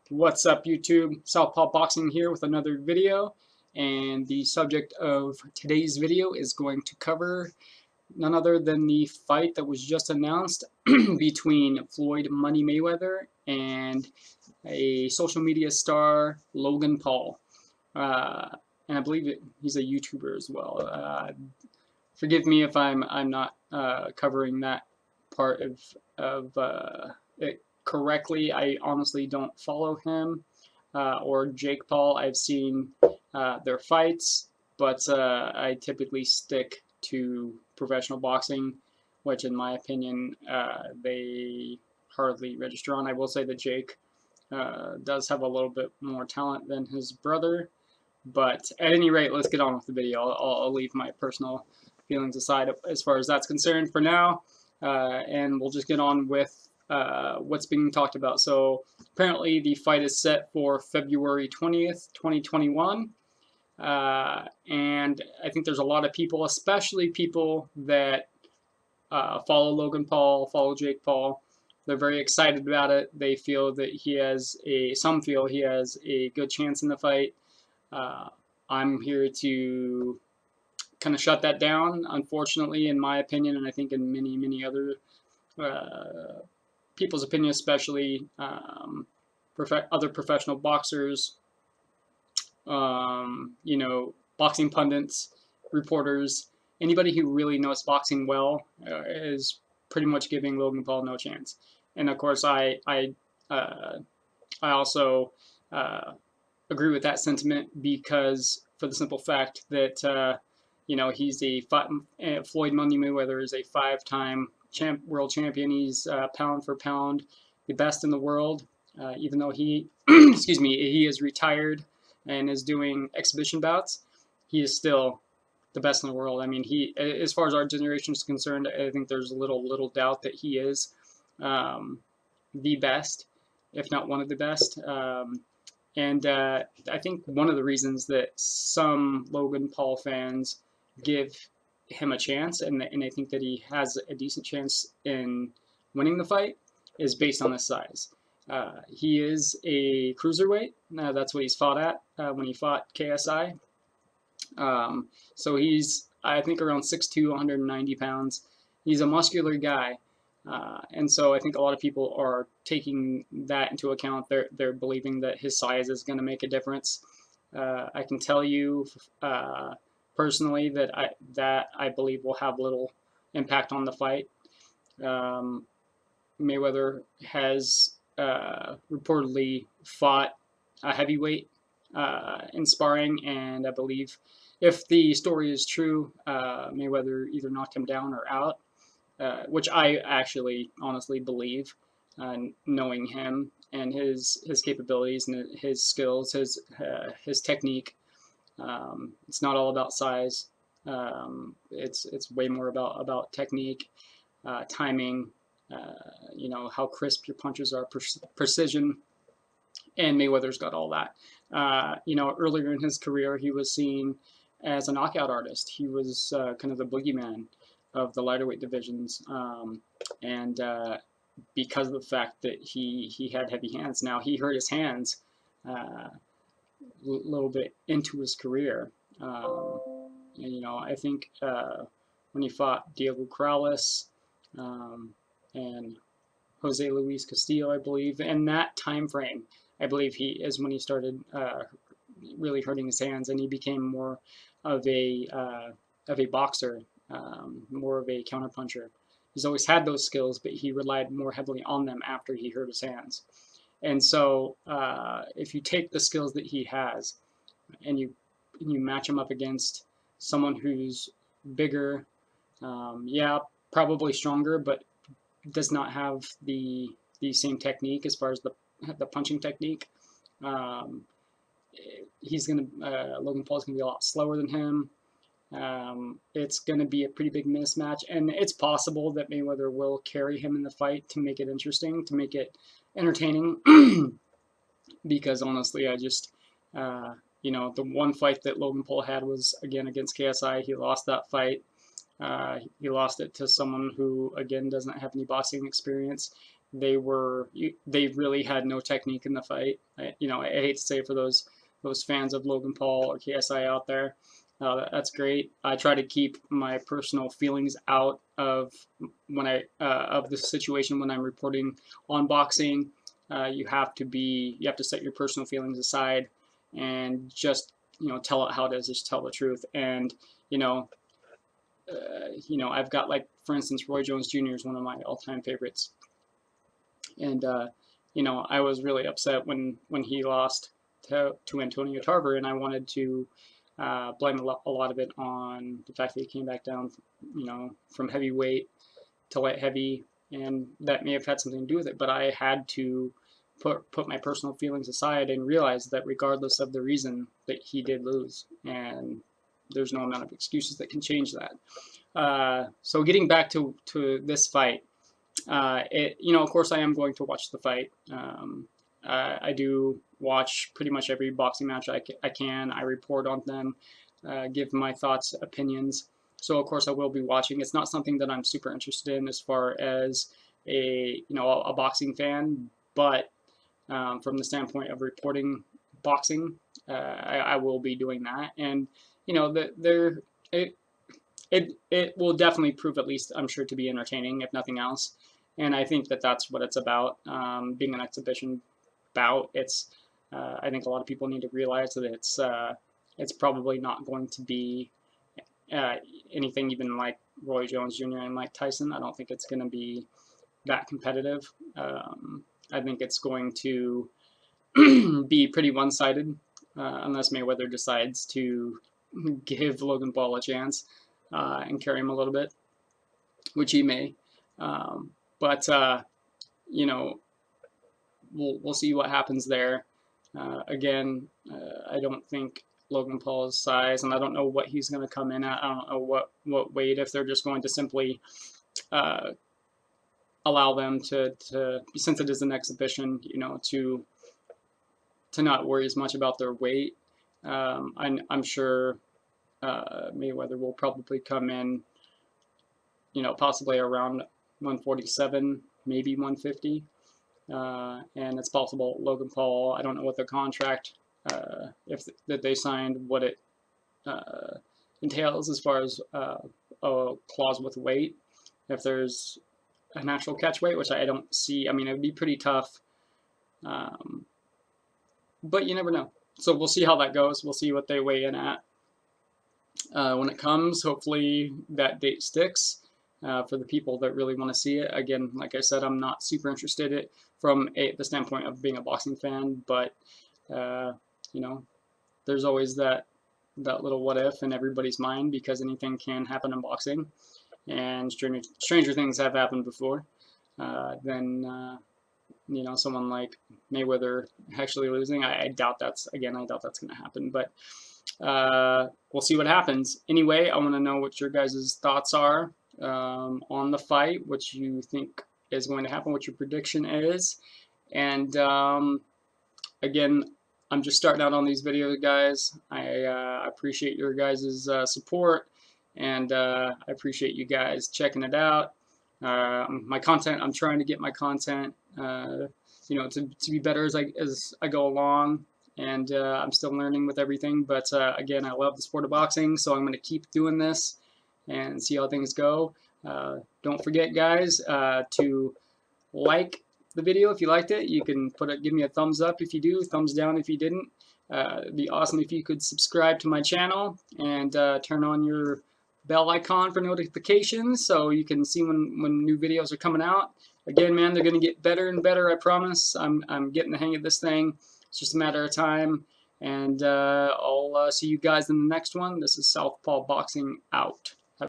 What's up, YouTube? SouthPaw Boxing here with another video, and the subject of today's video is going to cover none other than the fight that was just announced between Floyd Money Mayweather and a social media star, Logan Paul. Uh, and I believe he's a YouTuber as well. Forgive me if I'm not covering that part of it correctly. I honestly don't follow him or Jake Paul. I've seen their fights, but I typically stick to professional boxing, which in my opinion they hardly register on. I will say that Jake does have a little bit more talent than his brother. But at any rate, let's get on with the video. I'll leave my personal feelings aside as far as that's concerned for now, and we'll just get on with what's being talked about. So apparently the fight is set for February 20th, 2021, and I think there's a lot of people, especially people that follow Logan Paul, follow Jake Paul. They're very excited about it. They feel that some feel he has a good chance in the fight. I'm here to kind of shut that down, unfortunately, in my opinion, and I think in many other people's opinion, especially other professional boxers, boxing pundits, reporters, anybody who really knows boxing well is pretty much giving Logan Paul no chance. And of course, I also agree with that sentiment because for the simple fact that he's Floyd Money Mayweather is a five-time world champion. He's pound for pound the best in the world. Even though he excuse me, he is retired and is doing exhibition bouts, he is still the best in the world. I mean, as far as our generation is concerned, I think there's little doubt that he is the best, if not one of the best. And I think one of the reasons that some Logan Paul fans give him a chance, and I think that he has a decent chance in winning the fight, is based on his size. He is a cruiserweight. That's what he's fought at when he fought KSI. So he's, I think, around 6'2", 190 pounds. He's a muscular guy. And so I think a lot of people are taking that into account. They're believing that his size is going to make a difference. I can tell you personally that I believe will have little impact on the fight. Mayweather has reportedly fought a heavyweight in sparring, and I believe if the story is true, Mayweather either knocked him down or out. Which I actually honestly believe, knowing him and his capabilities and his skills, his technique. It's not all about size. It's way more about technique, timing. How crisp your punches are, precision, and Mayweather's got all that. Earlier in his career, he was seen as a knockout artist. He was kind of the boogeyman of the lighter weight divisions, and because of the fact that he had heavy hands. Now he hurt his hands a little bit into his career, and I think when he fought Diego Corrales and Jose Luis Castillo, I believe, in that time frame, I believe he is when he started really hurting his hands, and he became more of a boxer. More of a counterpuncher. He's always had those skills, but he relied more heavily on them after he hurt his hands. And so, if you take the skills that he has, and you match him up against someone who's bigger, probably stronger, but does not have the same technique as far as the punching technique. Logan Paul's gonna be a lot slower than him. It's going to be a pretty big mismatch, and it's possible that Mayweather will carry him in the fight to make it interesting, to make it entertaining, because honestly, I just, the one fight that Logan Paul had was, again, against KSI. He lost that fight. He lost it to someone who, again, doesn't have any boxing experience. they really had no technique in the fight. I hate to say it for those fans of Logan Paul or KSI out there. That's great. I try to keep my personal feelings out of of the situation when I'm reporting on boxing. You have to set your personal feelings aside and just tell it how it is. Just tell the truth. And you know I've got, like, for instance, Roy Jones Jr. is one of my all-time favorites, and I was really upset when he lost to Antonio Tarver, and I wanted to blame a lot of it on the fact that he came back down, from heavyweight to light heavy, and that may have had something to do with it. But I had to put my personal feelings aside and realize that regardless of the reason, that he did lose, and there's no amount of excuses that can change that. So getting back to this fight, of course, I am going to watch the fight. I do watch pretty much every boxing match I can. I report on them, give my thoughts, opinions. So of course I will be watching. It's not something that I'm super interested in as far as a boxing fan, but from the standpoint of reporting boxing, I will be doing that. And it will definitely prove, at least I'm sure, to be entertaining, if nothing else. And I think that that's what it's about. Being an exhibition bout, I think a lot of people need to realize that it's probably not going to be anything even like Roy Jones Jr. and Mike Tyson. I don't think it's going to be that competitive. I think it's going to be pretty one-sided, unless Mayweather decides to give Logan Paul a chance and carry him a little bit, which he may. But we'll see what happens there. Again, I don't think Logan Paul's size, and I don't know what he's going to come in at. I don't know what weight, if they're just going to simply allow them to, since it is an exhibition, to not worry as much about their weight. I'm sure Mayweather will probably come in, possibly around 147, maybe 150. And it's possible Logan Paul, I don't know what the contract, that they signed, what it entails as far as a clause with weight. If there's a natural catch weight, which I don't see, it would be pretty tough. But you never know. So we'll see how that goes. We'll see what they weigh in at. When it comes, hopefully that date sticks for the people that really want to see it. Again, like I said, I'm not super interested in it from the standpoint of being a boxing fan, but there's always that little what if in everybody's mind, because anything can happen in boxing, and stranger things have happened before. Then someone like Mayweather actually losing, I doubt that's going to happen, but we'll see what happens. Anyway, I want to know what your guys' thoughts are on the fight, what you think is going to happen, what your prediction is. And again, I'm just starting out on these videos, guys. I appreciate your guys' support, and I appreciate you guys checking it out. My content, I'm trying to get my content to be better as I go along, and I'm still learning with everything. But again, I love the sport of boxing, so I'm going to keep doing this and see how things go. Don't forget, guys, to like the video if you liked it. You can give me a thumbs up if you do, thumbs down if you didn't. It'd be awesome if you could subscribe to my channel and turn on your bell icon for notifications so you can see when new videos are coming out. Again, man, they're going to get better and better, I promise. I'm getting the hang of this thing. It's just a matter of time. And I'll see you guys in the next one. This is SouthPaw Boxing out.